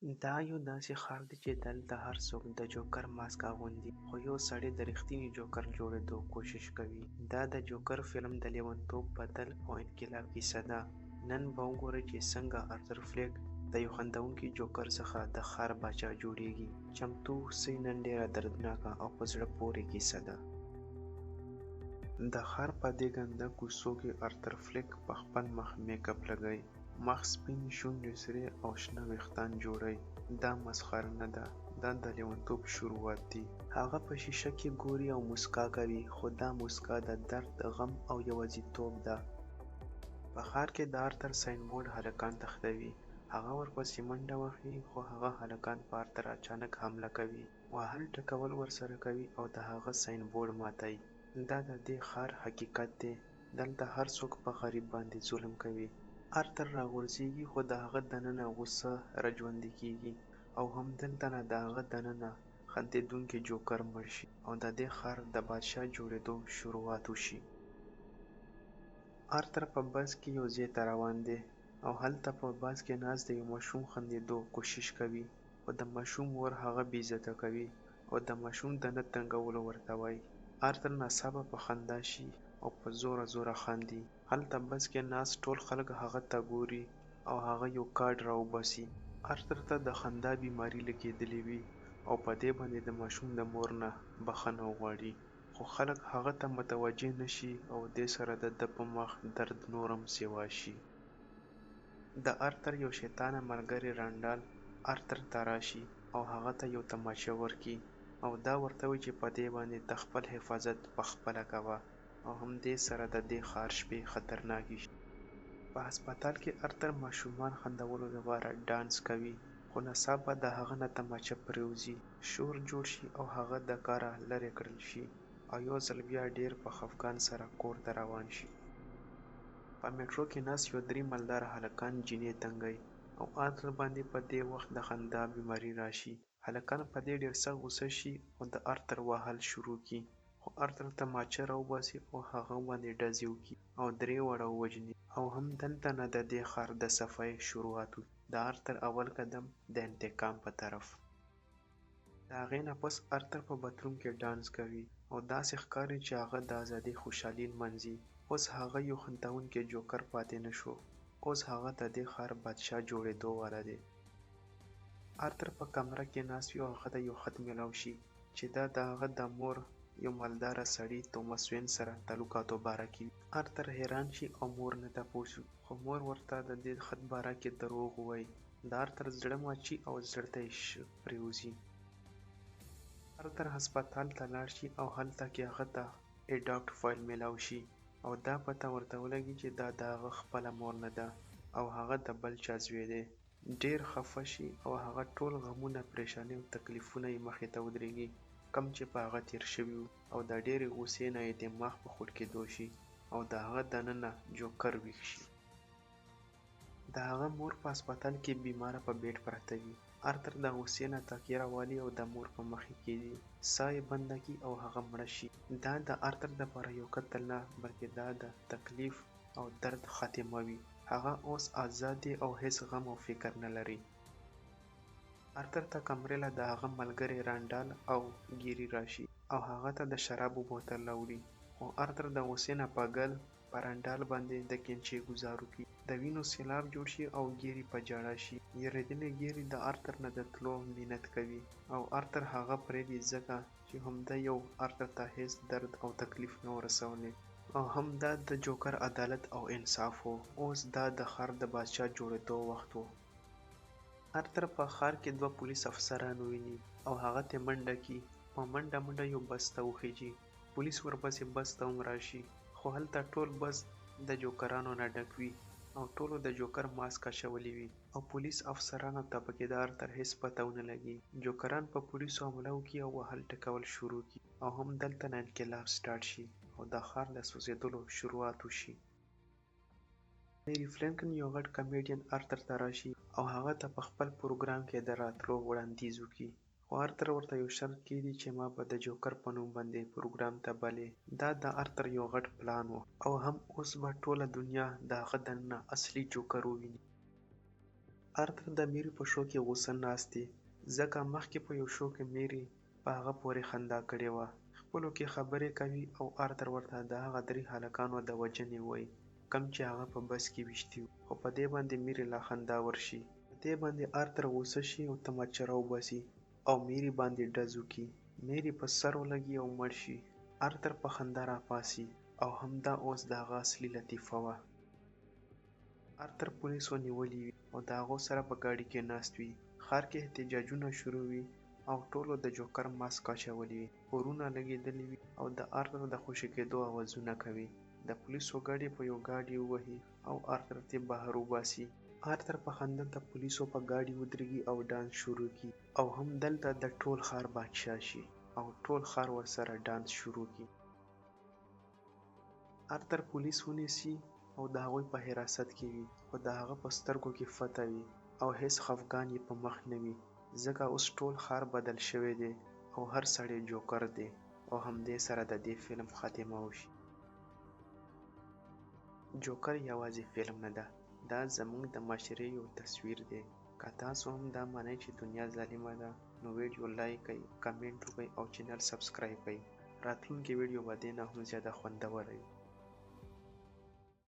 دا یو داسې ښار دی چې دلته هر څوک د جوکر ماسک اغوندي، خو یو سړی د رښتیني جوکر جوړېدو کوشش کوي. دا د جوکر فلم د لیونتوب، بدل او انقلاب کیسه ده. نن به وګورئ چې څنګه آرتر فلیک د یو خندونکي جوکر څخه د ښار باچا جوړیږي. چمتو اوسئ، نن ډېره دردناکه او په زړه پورې کیسه ده. د ښار په دې ګنده کوڅو کې آرتر فلیک په خپل مخ میک اپ لګوي، مخ سپین، شونډې سرې او شنه ویښتان جوړوي. دا مسخره نه ده، دا د لیونتوب شروعات دي. هغه په شیشه کې ګوري او موسکا کوي، خو دا موسکا د درد، غم او یوازیتوب ده. په ښار کې د آرتر ساین بورډ هلکان تښتوي. هغه ورپسې منډه وهي، خو هغه هلکان په آرتر اچانک حمله کوي، وهل ټکول ورسره کوي او د هغه ساین بورډ ماتوي. دا د دې ښار حقیقت دی. دلته هر څوک په غریب باندې ظلم کوي. آرتر راغورځېږي، خو د هغه دننه غوسه راژوندې کېږي، او همدلته نه د هغه دننه خندېدونکی جوکر مړ شي او د دې ښار د بادشاه جوړېدو شروعات وشي. آرتر په بس کې یو ځای ته روان دی، او هلته په بس کې ناست د یو ماشوم خندېدو کوشش کوي، خو د ماشوم مور هغه بې عزته کوي او د ماشوم د نه تنګولو ورته وایي. آرتر ناڅاپه په خندا شي او په زوره زوره خاندي. هلته بس کې ناست ټول خلک هغه ته ګوري او هغه یو کارډ راوباسي. آرتر ته د خندا بیماري لګېدلې وي او په دې باندې د ماشوم د مور نه بخښنه وغواړي، خو خلک هغه ته متوجه نشي او دې سره د ده په مخ درد نورم سیوا شي. د آرتر یو شیطانه ملګری رانډال آرتر ته راشي او هغه ته یو تماچه ورکړي او دا ورته وایي چې په دې باندې ته خپل حفاظت پخپله کوه، او همدې سره د دې ښار شپې خطرناکې شي. په هسپتال کې آرتر ماشومان خندولو لپاره ډانس کوي، خو ناڅاپه د هغه نه تماچه پرېوځي، شور جوړ شي او هغه د کاره لرې کړل شي، او یو ځل بیا ډېر په خفګان سره کور ته روان شي. په میټرو کې ناست یو درې مالداره هلکان جینۍ تنګوي او آرتر باندې په دې وخت د خندا بیماري راشي. هلکان په دې ډېر سخت غوسه شي او د آرتر وهل شروع کړي، خو آرتر تماچه راوباسي او هغه باندې ډزې وکړي او درې واړه ووژني. او همدلته نه د دې ښار د صفایۍ شروعات وشي، د آرتر اول قدم د انتقام په طرف. د هغې نه پس آرتر په باتروم کې ډانس کوي او داسې ښکاري چې هغه د ازادۍ خوشحالي لمانځي. اوس هغه یو خندونکی جوکر پاتې نه شو، اوس هغه د دې ښار بادشاه جوړېدو والا دی. آرتر په کمره کې ناست وي او هغه ته یو خط میلاو شي چې دا د هغه د مور یو مالداره سړي توماس وین سره تعلقاتو باره کې وي. آرتر حیران شي او مور نه تپوس وکړي، خو مور ورته د دې خط باره کې دروغ ووایي. د آرتر زړه مات شي او زړه ته یې پرېوځي. آرتر هسپتال ته لاړ شي او هلته کې هغه ته ایډاپټ فایل میلاو شي او دا پته ورته ولګي چې دا د هغه خپله مور نه ده او هغه د بل چا زوی دی. ډېر خفه شي او هغه ټول غمونه، پریشانۍ او تکلیفونه یې مخې ته ودرېږي کم چې په هغه تېر شوي وو، او د ډېرې غوسې نه یې دماغ په خوټ کېدو شي او د هغه دننه جوکر ویښ شي. د هغه مور په هسپتال کې بیماره په بیډ پرته وي. آرتر د غوسې نه تکیه راوالي او د مور په مخ کې کېږي، ساه یې بنده کړي او هغه مړه شي. دا د آرتر دپاره یو قتل نه، بلکې دا د تکلیف او درد خاتمه وي. هغه اوس ازاد دی او هیڅ غم او فکر نه لري. آرتر ته کمرې له د هغه ملګری رانډال او ګیري راشي او هغه ته د شرابو بوتل راوړي، خو آرتر د غوسې نه په ګل په رانډال باندې د کینچې ګوزار وکړي. د وینو سیلاب جوړ شي او ګیري په ژړا شي. یریدلی ګیري د آرتر نه د تلو منت کوي او آرتر هغه پرېږدي ځکه چې همدا یو آرتر ته هیڅ درد او تکلیف نه و رسولی، او همدا د جوکر عدالت او انصاف و. اوس دا د ښار د بادشاه جوړېدو وخت و. آرتر په ښار کې دوه پولیس افسران وویني او هغه ته منډه کړي. په منډه یو بس ته وخیژي. پولیس ورپسې بس ته هم راشي، خو هلته ټول بس د جوکرانو نه ډک وي او ټولو د جوکر ماسک اچولی وي، او پولیس افسرانو ته پکې د آرتر هیڅ پته ونه لګي. جوکران په پولیسو حمله وکړي او وهل ټکول شروع کړي، او همدلته نه انقلاب سټارټ شي او د ښار د سوځېدلو شروعات وشي. میری فرینکن یو غټ کمیډین آرتر ته راشي او هغه ته په خپل پروګرام کې د راتلو وړاندیز وکړي، خو آرتر ورته یو شرط کېږدي چې ما به د جوکر په نوم باندې پروګرام ته بلې. دا د آرتر یو غټ پلان و، او هم اوس به ټوله دنیا د هغه دننه اصلي جوکر وویني. آرتر د میري په شو کې غوسه ناست دی ځکه مخکې په یو شو کې میري په هغه پورې خندا کړې وه خپلو کې خبرې کوي او آرتر ورته د هغه 3 هلکانو د وژنې وایي کم چې هغه په بس کې ویشتي وو خو په دې باندې میري لا خندا ورشي په دې باندې آرتر غوسه شي او تماچه راوباسي او میري باندې ډز وکړي میري په سر ولګي او مړ شي آرتر په خندا راپاسي او همدا اوس د هغه اصلي لطیفه وه آرتر پولیسو نیولي وي او د هغو سره په ګاډي کې ناست وي ښار کې احتجاجونه شروع وي او ټولو د جوکر ماسک اچولی وي اورونه لګېدلي وي او د آرتر د خوشي کېدو اوازونه کوي د پولیسو ګاډي په یو ګاډي ووهي او آرتر ترې بهر وباسي آرتر په خندا د پولیسو په ګاډي ودرېږي او ډانس شروع کړي او همدلته د ټول ښار بادشاه شي او ټول ښار ورسره ډانس شروع کړي آرتر پولیس ونیسي او د هغوی په حراست کې وي خو د هغه په سترګو کې فتح وي او هیڅ خفګان یې په مخ نه وي ځکه اوس ټول ښار بدل شوی دی او هر سړی جوکر دی او همدې سره د دې فلم خاتمه وشي جوکر یوازې فلم نه ده دا زموږ د معاشرې یو تصویر دی که تاسو هم دا منئ چې دنیا ظالمه ده نو ویډیو لایک کړئ کمنټ وکړئ او چینل سبسکرایب کړئ راتلونکې ویډیو به دې نه هم زیاته خوندوره وي